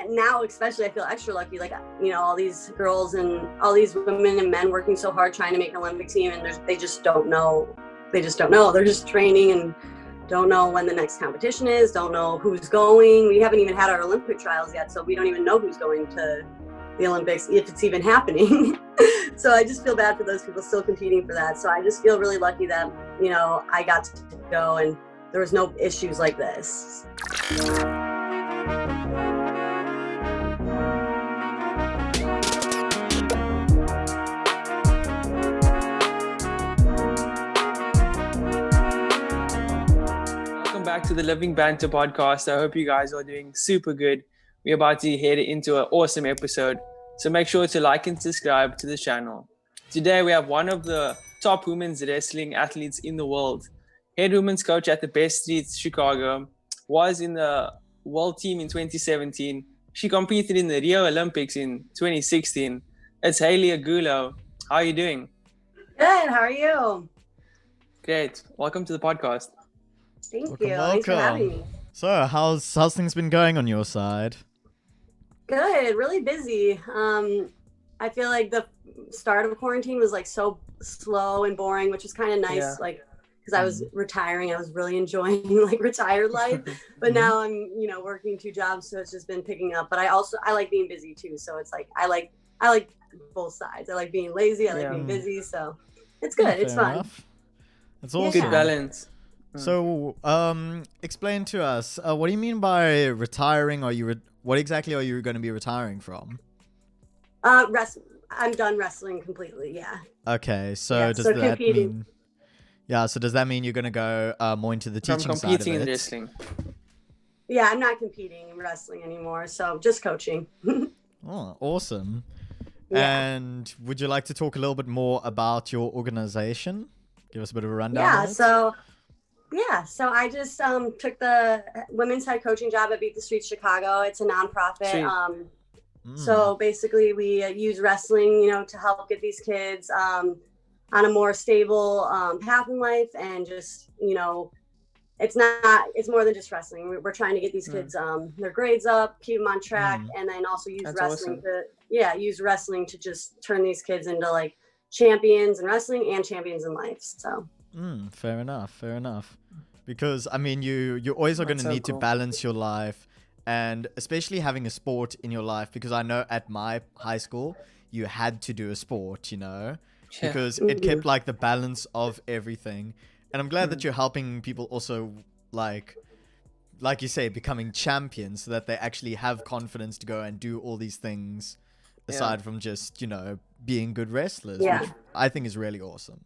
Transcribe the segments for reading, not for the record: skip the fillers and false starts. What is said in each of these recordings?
now especially I feel extra lucky, like, you know, all these girls and all these women and men working so hard trying to make an Olympic team, and they just don't know. They're just training and don't know when the next competition is, don't know who's going. We haven't even had our Olympic trials yet, so we don't even know who's going to the Olympics, if it's even happening. So I just feel bad for those people still competing for that. So I just feel really lucky that, you know, I got to go and there was no issues like this. Back to the Living Banter Podcast. I hope you guys are doing super good. We're about to head into an awesome episode, so make sure to like and subscribe to the channel. Today we have one of the top women's wrestling athletes in the world, head women's coach at the Best Streets Chicago, was in the world team in 2017. She competed in the Rio Olympics in 2016. It's Augello. How are you doing? Good. How are you? Great. Welcome to the podcast. Thank you. Thanks for having me. So, how's things been going on your side? Good. Really busy. I feel like the start of quarantine was like so slow and boring, which was kind of nice. Yeah. Like, because I was retiring, I was really enjoying like retired life. But now I'm, you know, working 2 jobs, so it's just been picking up. But I like being busy too. So it's like I like both sides. I like being lazy. I like being busy. So it's good. It's fun. It's awesome. Good balance. So, explain to us, what do you mean by retiring? What exactly are you going to be retiring from? I'm done wrestling completely. Yeah. Okay. So does that mean? Yeah. So does that mean you're going to go more into the teaching side of it? Competing in wrestling. Yeah, I'm not competing in wrestling anymore. So just coaching. Oh, awesome. Yeah. And would you like to talk a little bit more about your organization? Give us a bit of a rundown. So I just took the women's head coaching job at Beat the Streets Chicago. It's a nonprofit. So basically we use wrestling, you know, to help get these kids on a more stable path in life, and just, you know, it's more than just wrestling. We're trying to get these kids their grades up, keep them on track, and then also use wrestling to just turn these kids into like champions in wrestling and champions in life. So fair enough. Because I mean, you always are going to need to balance your life, and especially having a sport in your life, because I know at my high school you had to do a sport, you know, because it kept like the balance of everything. And I'm glad that you're helping people also, like you say, becoming champions, so that they actually have confidence to go and do all these things aside from just, you know, being good wrestlers, which I think is really awesome.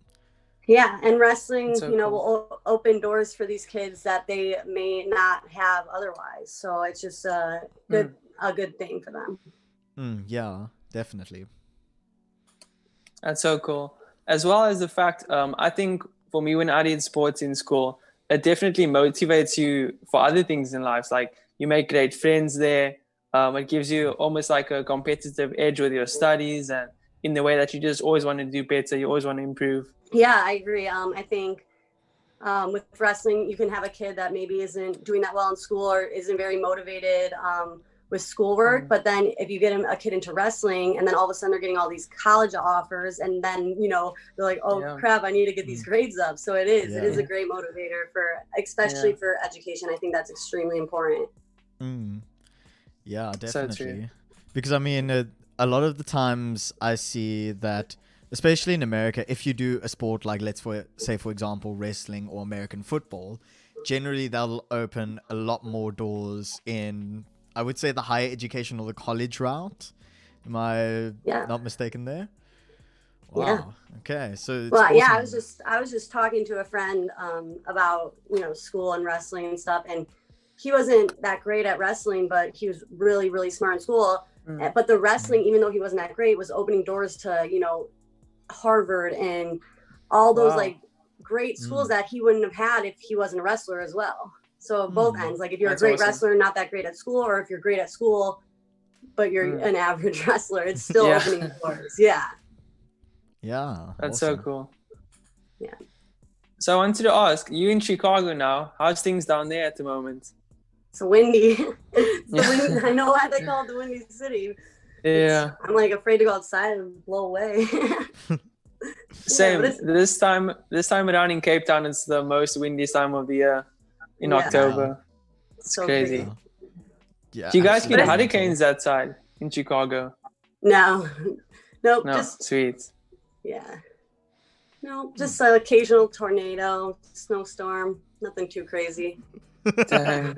Yeah, and wrestling, will open doors for these kids that they may not have otherwise. So it's just a good thing for them. Yeah, definitely. That's so cool. As well as the fact, I think for me, when I did sports in school, it definitely motivates you for other things in life. Like you make great friends there. It gives you almost like a competitive edge with your studies, and in the way that you just always want to do better. You always want to improve. Yeah, I agree. I think with wrestling, you can have a kid that maybe isn't doing that well in school or isn't very motivated with schoolwork. But then if you get a kid into wrestling, and then all of a sudden they're getting all these college offers, and then, you know, they're like, oh crap, I need to get these grades up. So it is a great motivator especially for education. I think that's extremely important. Yeah, definitely. So because I mean, a lot of the times I see that, especially in America, if you do a sport like, say for example, wrestling or American football, generally they'll open a lot more doors in, I would say, the higher education or the college route. Am I not mistaken there? Wow. Yeah. Okay. So awesome. I was just talking to a friend about, you know, school and wrestling and stuff, and he wasn't that great at wrestling, but he was really, really smart in school. But the wrestling, even though he wasn't that great, was opening doors to, you know, Harvard and all those like great schools that he wouldn't have had if he wasn't a wrestler as well. So both ends, like if you're a great wrestler, not that great at school, or if you're great at school, but you're an average wrestler, it's still opening doors. Yeah. That's awesome. So cool. Yeah. So I wanted to ask, you in Chicago now, how's things down there at the moment? It's windy. I know why they call it the Windy City. Yeah. I'm like afraid to go outside and blow away. Same. This time around in Cape Town, it's the most windy time of the year in October. It's so crazy. Yeah. Do you guys get hurricanes that side in Chicago? No. Nope. No. Just Sweet. Yeah. No, just an occasional tornado, snowstorm, nothing too crazy. Dang.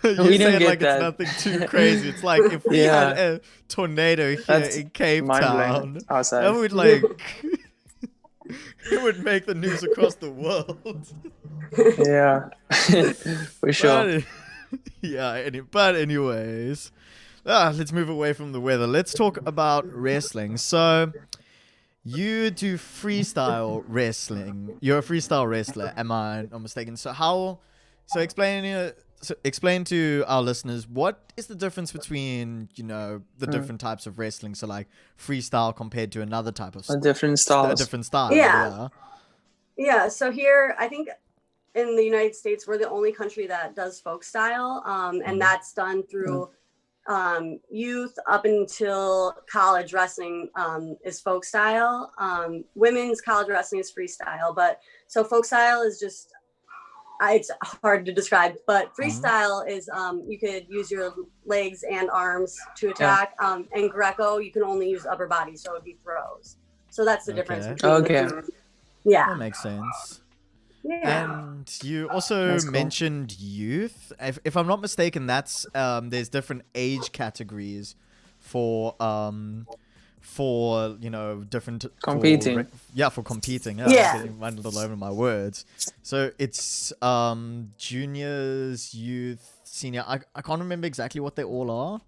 We don't get that. It's nothing too crazy. It's like if we had a tornado here in Cape Town, that would like it would make the news across the world. Yeah, for sure. But anyways, let's move away from the weather. Let's talk about wrestling. So, you do freestyle wrestling. You're a freestyle wrestler. Am I not mistaken? So explain to our listeners, what is the difference between, the different types of wrestling? So like freestyle compared to another type of different styles. A different style. Yeah. So here, I think in the United States, we're the only country that does folk style. And that's done through youth up until college. Wrestling is folk style. Women's college wrestling is freestyle. But so folk style is just, it's hard to describe, but freestyle is you could use your legs and arms to attack. And Greco, you can only use upper body, so it would be throws. So that's the difference between the two. Yeah. That makes sense. Yeah. And you also mentioned youth. If I'm not mistaken, that's there's different age categories for different competing. For competing. Yeah. I'm getting a little over my words. So it's juniors, youth, senior. I can't remember exactly what they all are.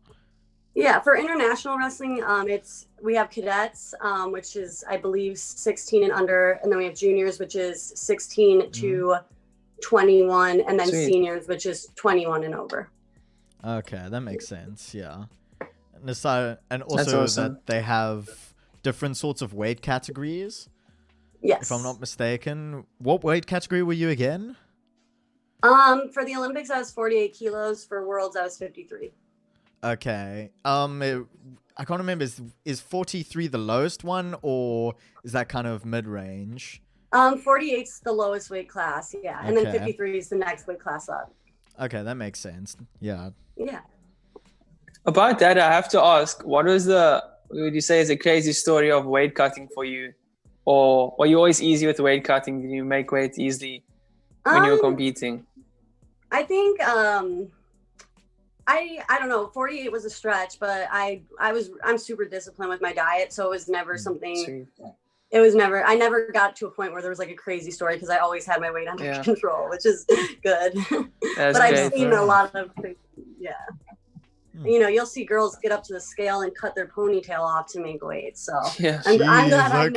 Yeah, for international wrestling, we have cadets, which is, I believe, 16 and under, and then we have juniors, which is 16 to 21, and then seniors, which is 21 and over. Okay, that makes sense. Yeah, and also that they have different sorts of weight categories. Yes, if I'm not mistaken. What weight category were you again? For the Olympics, I was 48 kilos. For Worlds, I was 53. Okay. I can't remember. Is 43 the lowest one, or is that kind of mid-range? 48's the lowest weight class, yeah. And then 53 is the next weight class up. Okay, that makes sense. Yeah. Yeah. About that, I have to ask, what would you say is a crazy story of weight cutting for you? Or were you always easy with weight cutting? Did you make weight easily when you were competing? I think I don't know, 48 was a stretch, but I'm super disciplined with my diet, so it was never something. I never got to a point where there was like a crazy story, because I always had my weight under control, which is good. But I've seen a lot of things. Yeah. You'll see girls get up to the scale and cut their ponytail off to make weight. So I'm glad I've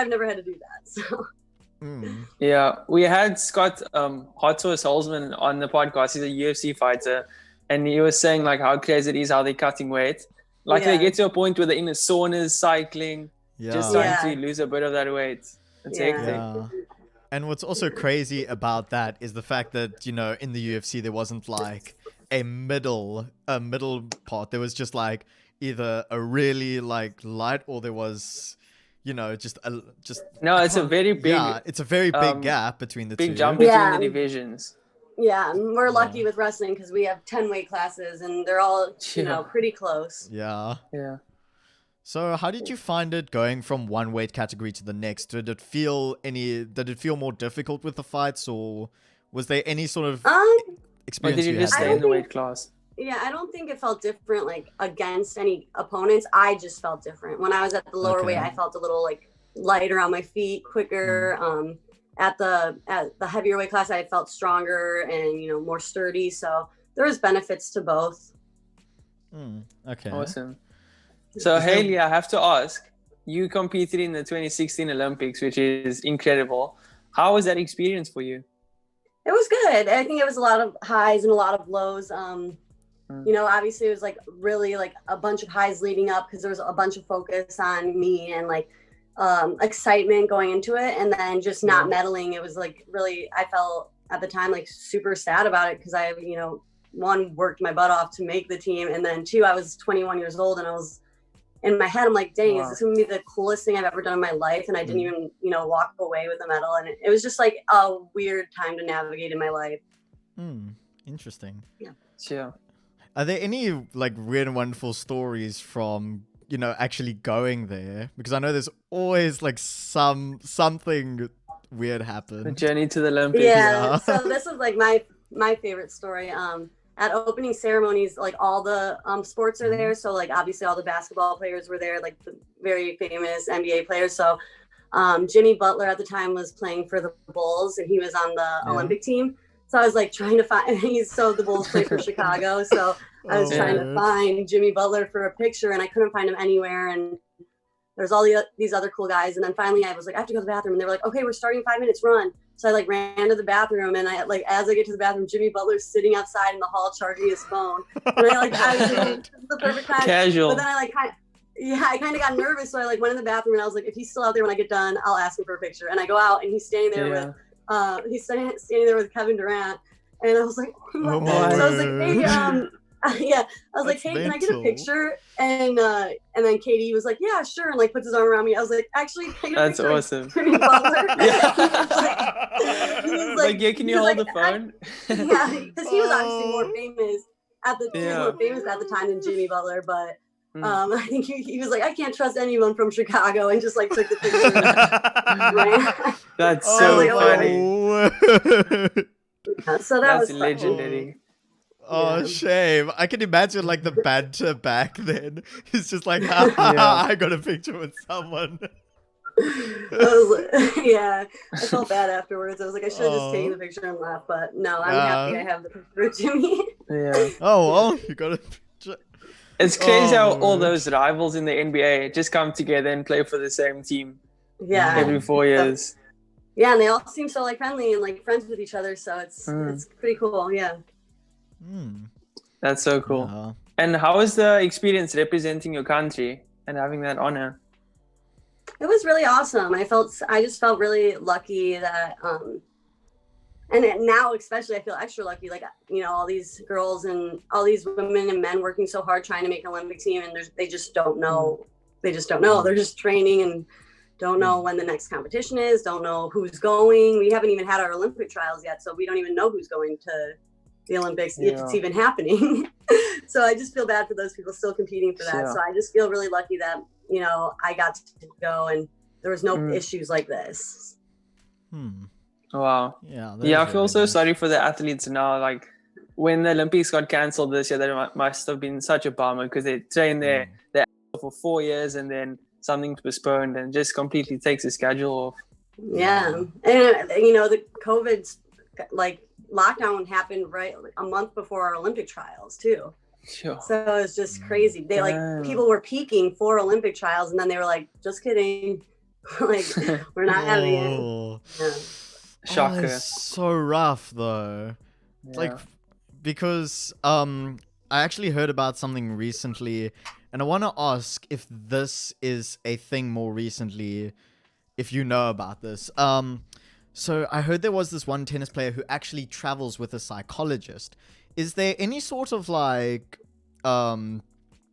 never had to do that. So. Yeah, we had Scott Hot Sauce Holzman on the podcast. He's a UFC fighter, and he was saying like how crazy it is how they're cutting weight. Like they get to a point where they're in the saunas, cycling, just trying to lose a bit of that weight. It's hectic. Yeah. And what's also crazy about that is the fact that, in the UFC there wasn't like a middle part. There was just like either a really like light, or there was it's a very big. Yeah, it's a very big gap between the two. Big jump between the divisions. Yeah, and we're lucky with wrestling because we have 10 weight classes, and they're all pretty close. Yeah. Yeah. So, how did you find it going from one weight category to the next? Did it feel more difficult with the fights, or was there any sort of experience? Or did you just stay in the weight class? Yeah, I don't think it felt different, like, against any opponents. I just felt different. When I was at the lower weight, I felt a little, like, lighter on my feet, quicker. At the heavier weight class, I felt stronger and, more sturdy. So there was benefits to both. Okay. Awesome. So, Haley, I have to ask, you competed in the 2016 Olympics, which is incredible. How was that experience for you? It was good. I think it was a lot of highs and a lot of lows. Obviously it was like really like a bunch of highs leading up because there was a bunch of focus on me and like excitement going into it, and then just not meddling. It was like really, I at the time like super sad about it because I, you know, one, worked my butt off to make the team, and then two, I was 21 years old, and I was in my head, I'm like, dang, is this gonna be the coolest thing I've ever done in my life? And I didn't even, you know, walk away with a medal, and it was just like a weird time to navigate in my life. Interesting. Yeah. Are there any like weird and wonderful stories from, you know, actually going there? Because I know there's always like something weird happened. The journey to the Olympics. Yeah. So this is like my favorite story. At opening ceremonies, like all the sports are there. So like obviously all the basketball players were there, like the very famous NBA players. So Jimmy Butler at the time was playing for the Bulls, and he was on the Olympic team. So I was like trying to find, the Bulls play for Chicago. So I was trying to find Jimmy Butler for a picture, and I couldn't find him anywhere. And there's all these other cool guys. And then finally I was like, I have to go to the bathroom. And they were like, okay, we're starting 5 minutes, run. So I like ran to the bathroom, and I like, as I get to the bathroom, Jimmy Butler's sitting outside in the hall charging his phone. And I was like, this is the perfect time. Casual. But then I like, I kind of got nervous. So I like went in the bathroom, and I was like, if he's still out there when I get done, I'll ask him for a picture. And I go out, and he's standing there standing there with Kevin Durant. And I was like, oh my God. So I was like, hey, I was like, hey, can I get a picture? And then Katie was like, yeah, sure, and like puts his arm around me. I was like, actually, can I get a picture? That's awesome. Jimmy Butler. He was like, yeah, can you hold the phone? Yeah, because he was obviously more famous at the time than Jimmy Butler, but I think he was like, I can't trust anyone from Chicago, and just like took the picture. That's so funny. So that was legendary. Oh, shame. I can imagine like the banter back then. It's just like, I got a picture with someone. I felt bad afterwards. I was like, I should have just taken the picture and laughed, but no, I'm happy I have the picture of Jimmy. Yeah. Oh, well, you got a picture. It's crazy how all those rivals in the NBA just come together and play for the same team. Yeah. Every 4 years. Yeah, and they all seem so like friendly and like friends with each other, so it's pretty cool. Yeah. That's so cool. And how was the experience representing your country and having that honor? It was really awesome. I just felt really lucky that and now especially I feel extra lucky, like, you know, all these girls and all these women and men working so hard trying to make an Olympic team, and they just don't know. They're just training and don't know when the next competition is, don't know who's going. We haven't even had our Olympic trials yet, so we don't even know who's going to the Olympics, if it's even happening. So I just feel bad for those people still competing for that. So I just feel really lucky that, you know, I got to go and there was no issues like this. Wow. Yeah, I feel so sorry for the athletes now. Like when the Olympics got cancelled this year, that must have been such a bummer because they trained there for 4 years and then something's postponed and just completely takes the schedule off. Yeah. And, you know, the COVID's like lockdown happened right a month before our Olympic trials too. Sure. So it was just crazy. They like people were peaking for Olympic trials, and then they were like, just kidding. Like, we're not having it. Yeah. Shocker. So rough though. Like, because I actually heard about something recently, and I want to ask if this is a thing more recently, if you know about this. So I heard there was this one tennis player who actually travels with a psychologist. Is there any sort of like, you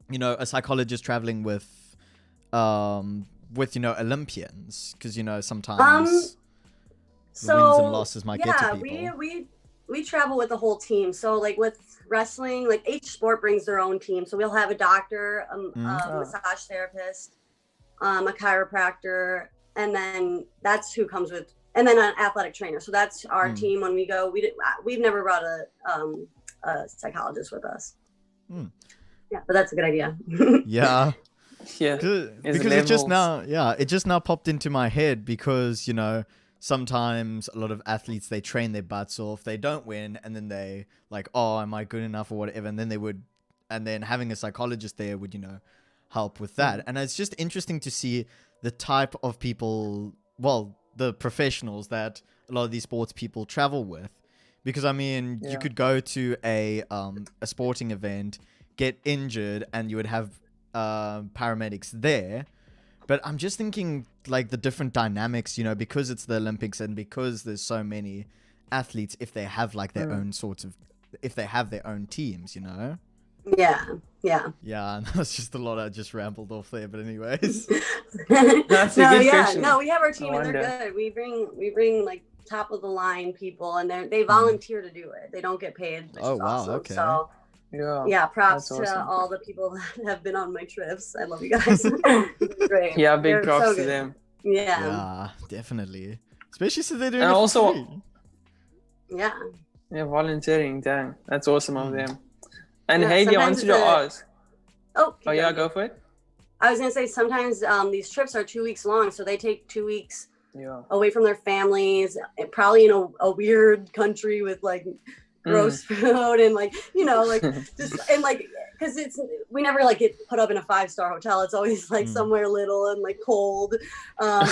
know, a psychologist traveling with, you know, Olympians? Because, you know, sometimes the wins and losses might get to people. We travel with the whole team. So like with wrestling, like each sport brings their own team. So we'll have a doctor, a massage therapist, a chiropractor, and then that's who comes with, and then an athletic trainer. So that's our team when we go. We've never brought a psychologist with us. Yeah, but that's a good idea. Yeah. Because it just now popped into my head because, you know, sometimes a lot of athletes, they train their butts off, they don't win, and then they like, oh, am I good enough or whatever, and then having a psychologist there would, you know, help with that. And it's just interesting to see the type of people, well, the professionals that a lot of these sports people travel with. Because I mean, you could go to a sporting event, get injured, and you would have paramedics there. But I'm just thinking like the different dynamics, you know, because it's the Olympics and because there's so many athletes if they have like their own sorts of, if they have their own teams, you know? Yeah. Yeah, that's just a lot I just rambled off there, but anyways. That's a good question. No, we have our team and they're good. We bring like top of the line people, and they volunteer to do it. They don't get paid. Which is awesome. Okay. So yeah, props to all the people that have been on my trips. I love you guys. Great. Yeah, big props to them. Yeah, definitely. Especially since they're doing it also for free. Yeah, volunteering. Dang, that's awesome of them. And Heidi, I wanted to ask. Oh yeah, go for it. I was gonna say sometimes these trips are 2 weeks long, so they take 2 weeks away from their families, probably in a weird country with like gross food and like, you know, like just and like because we never like get put up in a 5-star hotel. It's always like somewhere little and like cold, and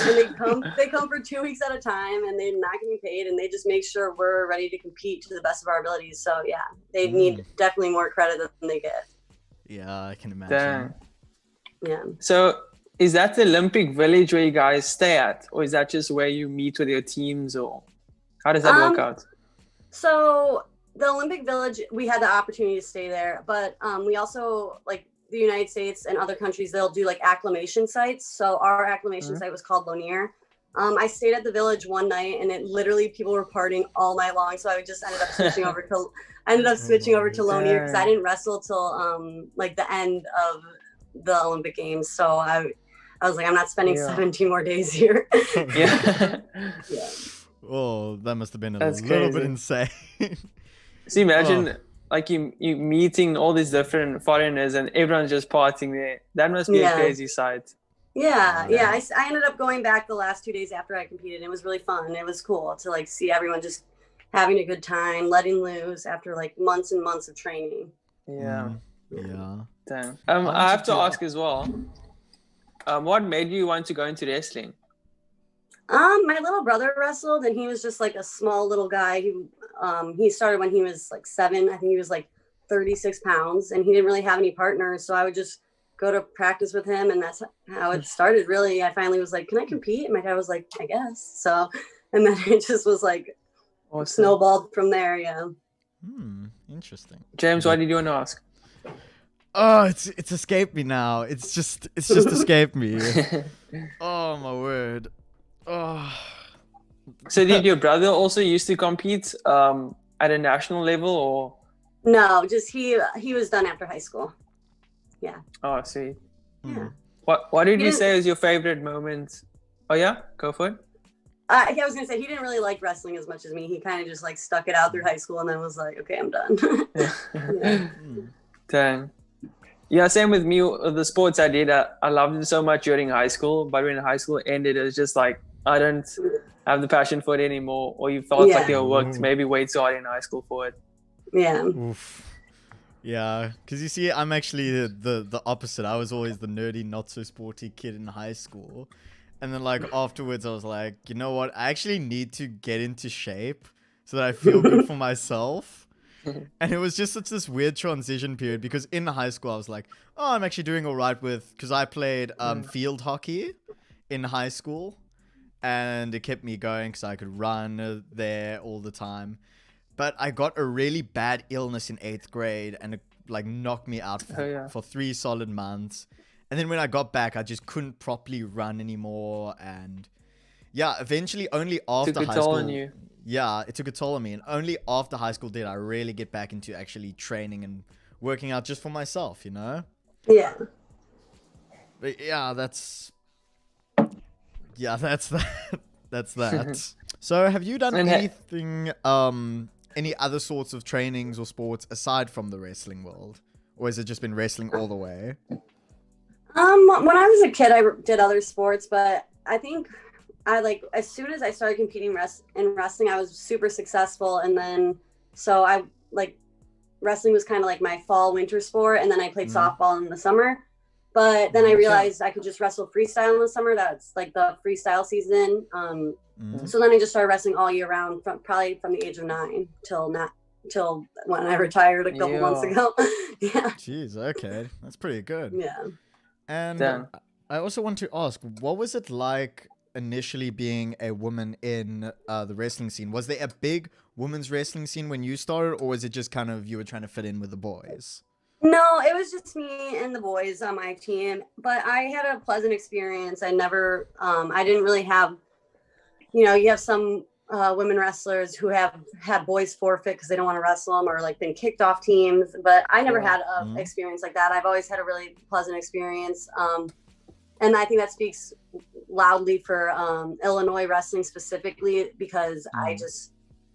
they come for 2 weeks at a time, and they're not getting paid, and they just make sure we're ready to compete to the best of our abilities. So yeah, they need definitely more credit than they get. Yeah, I can imagine. Yeah. So is that the Olympic Village where you guys stay at, or is that just where you meet with your teams, or how does that work out? So the Olympic Village, we had the opportunity to stay there, but we also, like the United States and other countries, they'll do like acclimation sites. So our acclimation site was called Lanier. I stayed at the Village one night, and it literally people were partying all night long. So I just ended up switching over to Lanier because I didn't wrestle till like the end of the Olympic Games. So I was like, I'm not spending 17 more days here. Yeah. Oh, that must have been a little bit insane. So imagine like you meeting all these different foreigners and everyone's just partying there. That must be a crazy sight. Yeah. I ended up going back the last 2 days after I competed. It was really fun. It was cool to like see everyone just having a good time, letting loose after like months and months of training. Yeah. Damn. I have to ask as well. What made you want to go into wrestling? My little brother wrestled, and he was just like a small little guy. He started when he was like 7. I think he was like 36 pounds, and he didn't really have any partners. So I would just go to practice with him, and that's how it started. Really, I finally was like, "Can I compete?" And my dad was like, "I guess." So, and then it just was like snowballed from there. Yeah. Interesting. James, why did you want to ask? Oh, it's escaped me now. It's just escaped me. Oh my word. Oh. So did your brother also used to compete at a national level, or? No, just he was done after high school. Yeah. Oh, sweet. Yeah. What did you say was your favorite moment? Oh yeah, go for it. I was gonna say he didn't really like wrestling as much as me. He kind of just like stuck it out through high school and then was like, okay, I'm done. Dang. Yeah, same with me. The sports I did, I loved it so much during high school, but when high school ended, it was just like I don't have the passion for it anymore, or you felt like you worked maybe way too hard in high school for it. Yeah. Oof. Yeah, because you see, I'm actually the opposite. I was always the nerdy, not so sporty kid in high school. And then like afterwards, I was like, you know what? I actually need to get into shape so that I feel good for myself. And it was just such this weird transition period because in high school, I was like, oh, I'm actually doing all right because I played field hockey in high school. And it kept me going because I could run there all the time. But I got a really bad illness in 8th grade and it like knocked me out for 3 solid months. And then when I got back, I just couldn't properly run anymore. And yeah, eventually only after high school. Yeah, it took a toll on me. And only after high school did I really get back into actually training and working out just for myself, you know? Yeah. But yeah, that's that. That's that. So have you done anything, any other sorts of trainings or sports aside from the wrestling world? Or has it just been wrestling all the way? When I was a kid, I did other sports, but I think as soon as I started competing in wrestling, I was super successful. And then, so I wrestling was kind of like my fall, winter sport. And then I played softball in the summer, but then I realized I could just wrestle freestyle in the summer. That's like the freestyle season. So then I just started wrestling all year round probably from the age of 9 till when I retired a couple months ago. Yeah. Jeez. Okay. That's pretty good. Yeah. And I also want to ask, what was it like initially being a woman in the wrestling scene? Was there a big women's wrestling scene when you started, or was it just kind of you were trying to fit in with the boys? No, it was just me and the boys on my team, but I had a pleasant experience. I didn't really have, you have some women wrestlers who have had boys forfeit because they don't want to wrestle them or like been kicked off teams, but I never had an experience like that. I've always had a really pleasant experience. And I think that speaks loudly for Illinois wrestling specifically, because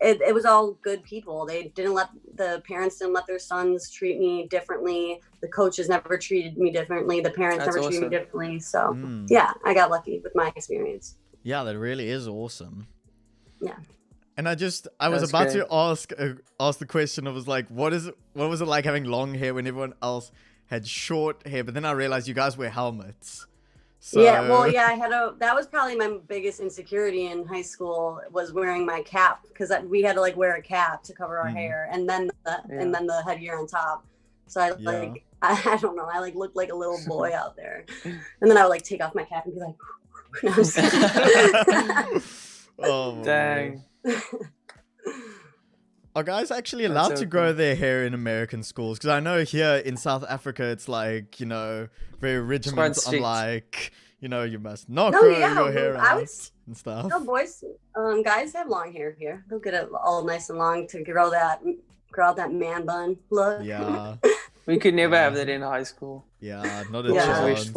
it was all good people. The parents didn't let their sons treat me differently. The coaches never treated me differently. The parents never treated me differently. So yeah, I got lucky with my experience. Yeah, that really is awesome. Yeah. And I was about to ask the question. I was like, what was it like having long hair when everyone else had short hair? But then I realized you guys wear helmets. So... Yeah, well, yeah, that was probably my biggest insecurity in high school, was wearing my cap, because we had to like wear a cap to cover our hair, and then the headgear on top. So I don't know, I like looked like a little boy out there, and then I would like take off my cap and be like, oh dang. Are guys actually allowed to grow their hair in American schools? Because I know here in South Africa, it's like, very regiment on like, you must not grow your hair out and stuff. No, guys have long hair here. They'll get it all nice and long to grow out that man bun look. Yeah. We could never have that in high school. Yeah, not a chance.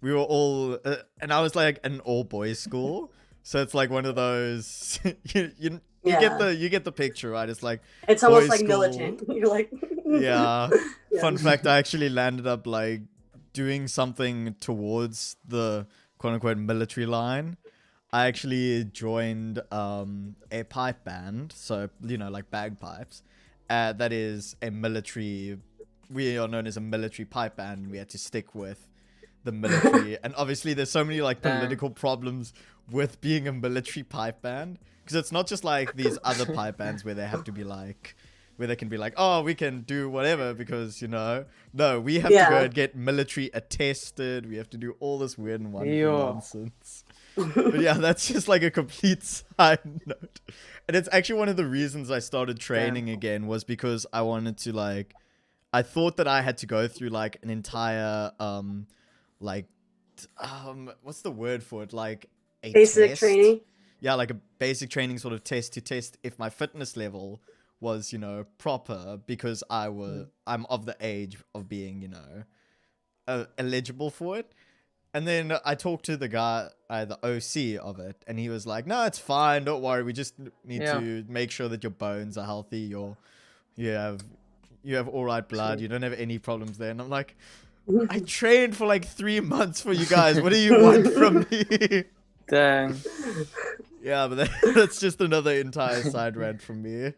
We were all, and I was like an all boys school. So it's like one of those, you get the picture, right? It's like it's almost like militant. You're like yeah. Fun fact, I actually landed up like doing something towards the quote unquote military line. I actually joined a pipe band, so like bagpipes. That is a military. We are known as a military pipe band. And we had to stick with the military, and obviously there's so many like political problems with being a military pipe band, because it's not just like these other pipe bands where they have to be like, where they can be like, oh, we can do whatever because no, we have to go and get military attested. We have to do all this weird and wonderful nonsense. But yeah, that's just like a complete side note. And it's actually one of the reasons I started training again, was because I wanted to like, I thought that I had to go through like an entire what's the word for it, like a basic test? Training. Yeah, like a basic training sort of test to test if my fitness level was proper, because I'm of the age of being eligible for it. And then I talked to the guy, the OC of it, and he was like, no, it's fine, don't worry, we just need to make sure that your bones are healthy, you have all right blood, you don't have any problems there. And I'm like, I trained for like 3 months for you guys. What do you want from me? Dang. Yeah, but that's just another entire side rant from me.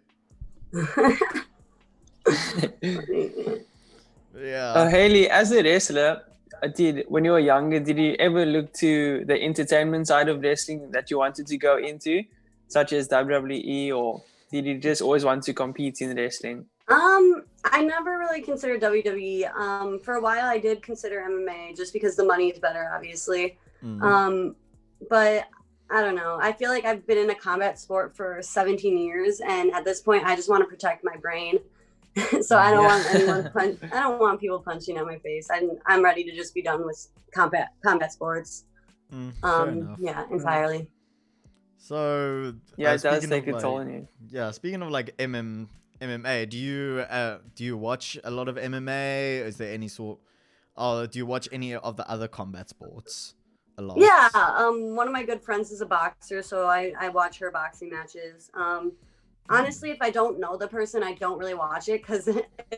Yeah. Haley, as a wrestler, when you were younger, did you ever look to the entertainment side of wrestling that you wanted to go into, such as WWE, or did you just always want to compete in wrestling? I never really considered WWE. For a while I did consider MMA, just because the money is better, obviously. But I don't know. I feel like I've been in a combat sport for 17 years, and at this point I just want to protect my brain. So I don't want I don't want people punching at my face. I'm ready to just be done with combat sports. Entirely. So yeah, it does take a toll on you. Yeah, speaking of like MMA, do you watch a lot of MMA? Is there any do you watch any of the other combat sports a lot? Yeah, one of my good friends is a boxer, so I watch her boxing matches. Honestly, if I don't know the person, I don't really watch it, because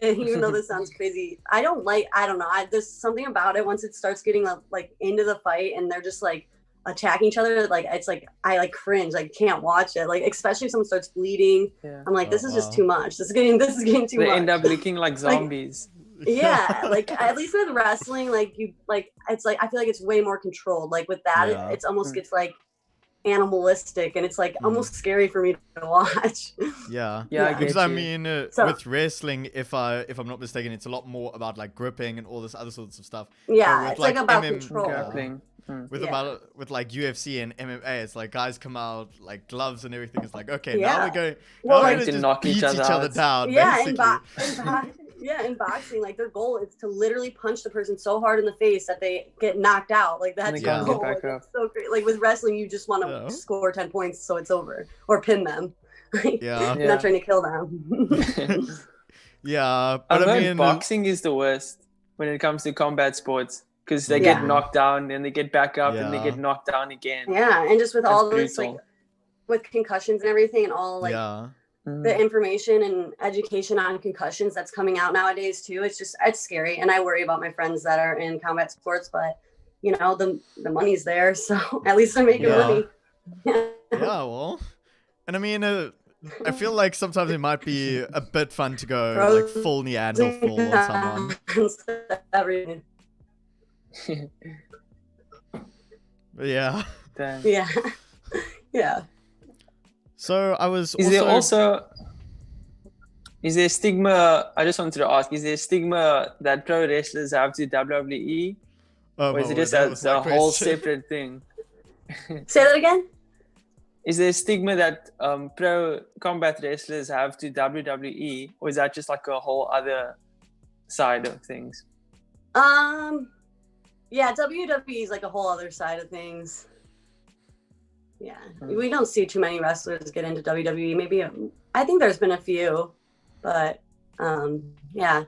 even though this sounds crazy, I don't know. There's something about it once it starts getting like into the fight and they're just like attacking each other, like it's like I like cringe, like can't watch it, like especially if someone starts bleeding. I'm like, this is just too much. This is getting too much. They end up looking like zombies. Like at least with wrestling, it's like I feel like it's way more controlled. Like with that, it's almost gets like animalistic, and it's like almost scary for me to watch. Because I mean, with wrestling, if I'm not mistaken, it's a lot more about like gripping and all this other sorts of stuff. It's like about control. with like UFC and MMA, it's like guys come out like gloves and everything. It's like, okay, Yeah. now we're going to just knock beat each other down. Yeah, basically. in boxing, like their goal is to literally punch the person so hard in the face that they get knocked out. Like that's And they the can't goal. get back Like, up. it's so great. Like with wrestling, you just want to score 10 points so it's over or pin them. Yeah. You're not trying to kill them. Yeah, I've but I heard mean, boxing is the worst when it comes to combat sports because they get knocked down and they get back up and they get knocked down again. Yeah, and just with That's all this, brutal. like with concussions and everything, and all like the information and education on concussions that's coming out nowadays too. It's scary, and I worry about my friends that are in combat sports, but you know the money's there, so at least they're making money. Yeah, well, and I mean, I feel like sometimes it might be a bit fun to go like full Neanderthal on someone. Everything. But yeah. Damn. Yeah. So I was. Is there stigma? I just wanted to ask: is there stigma that pro wrestlers have to WWE, or is it just a whole separate thing? Say that again. Is there a stigma that pro combat wrestlers have to WWE, or is that just like a whole other side of things? Yeah, WWE is like a whole other side of things. Yeah, we don't see too many wrestlers get into WWE. Maybe I think there's been a few, but yeah.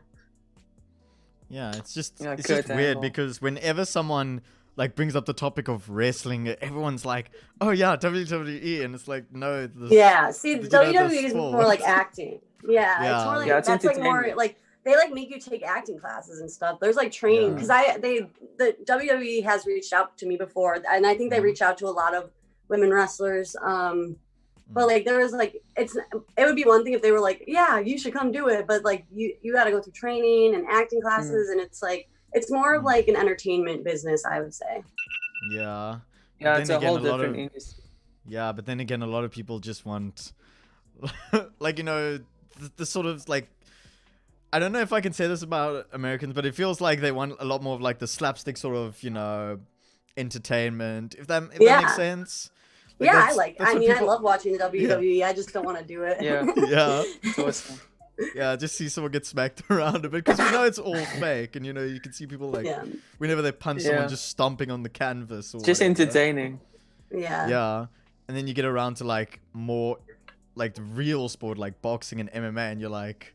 Yeah, it's just weird because whenever someone like brings up the topic of wrestling, everyone's like, "Oh yeah, WWE," and it's like, no. See, WWE is more like acting. Yeah, it's more like that's like more like they like make you take acting classes and stuff. There's like training because the WWE has reached out to me before, and I think they reach out to a lot of women wrestlers. But like there was like it would be one thing if they were like, yeah, you should come do it, but like you got to go through training and acting classes, and it's like. It's more of like an entertainment business, I would say. Yeah. Yeah, it's a whole different industry. Yeah, but then again, a lot of people just want, like, you know, the sort of like, I don't know if I can say this about Americans, but it feels like they want a lot more of like the slapstick sort of, you know, entertainment. If that makes sense. Like, I love watching the WWE. I just don't want to do it. Yeah. It's awesome. Yeah, just see someone get smacked around a bit because we know it's all fake, and you know you can see people like whenever they punch someone just stomping on the canvas. Or just entertaining. Yeah. Yeah, and then you get around to like more like the real sport like boxing and MMA, and you're like,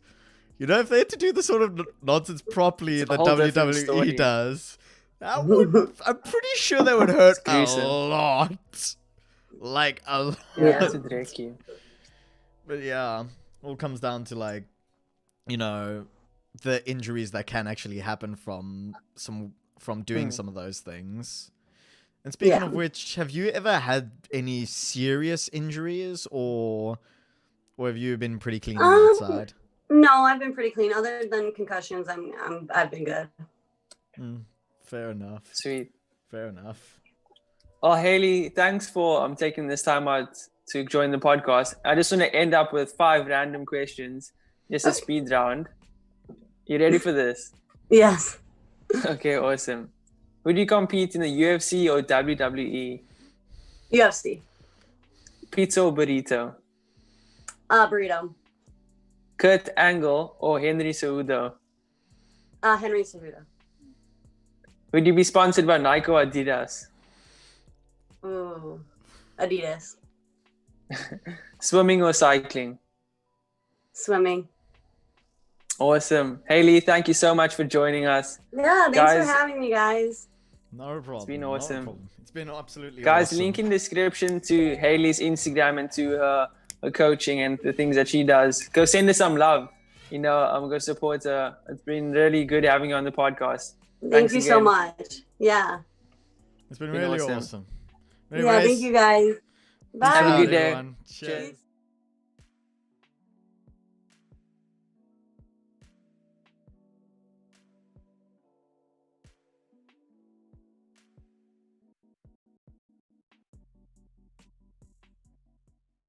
you know, if they had to do the sort of nonsense properly that WWE does, I'm pretty sure that would hurt a lot. Like a lot. Yeah, it's a tricky. But yeah. All comes down to like, you know, the injuries that can actually happen from doing some of those things. And speaking of which, have you ever had any serious injuries, or have you been pretty clean on that side? No, I've been pretty clean. Other than concussions, I've been good. Fair enough. Sweet. Fair enough. Oh, Haley, thanks for taking this time out to join the podcast. I just want to end up with 5 random questions, just a speed round. You ready for this? Yes. Okay, awesome. Would you compete in the UFC or WWE? UFC. Pizza or burrito? Burrito. Kurt Angle or Henry Cejudo? Henry Cejudo. Would you be sponsored by Nike or Adidas? Ooh, Adidas. Swimming or cycling? Swimming. Awesome. Haley, thank you so much for joining us. Yeah, thanks for having me, guys. No problem. It's been awesome. It's been absolutely guys, awesome. Link in description to Haley's Instagram and to her coaching and the things that she does. Go send her some love. You know, I'm going to support her. It's been really good having you on the podcast. Thank you so much. Yeah. It's been really awesome. Anyways, thank you guys. Bye. Have a good day. Everyone. Cheers.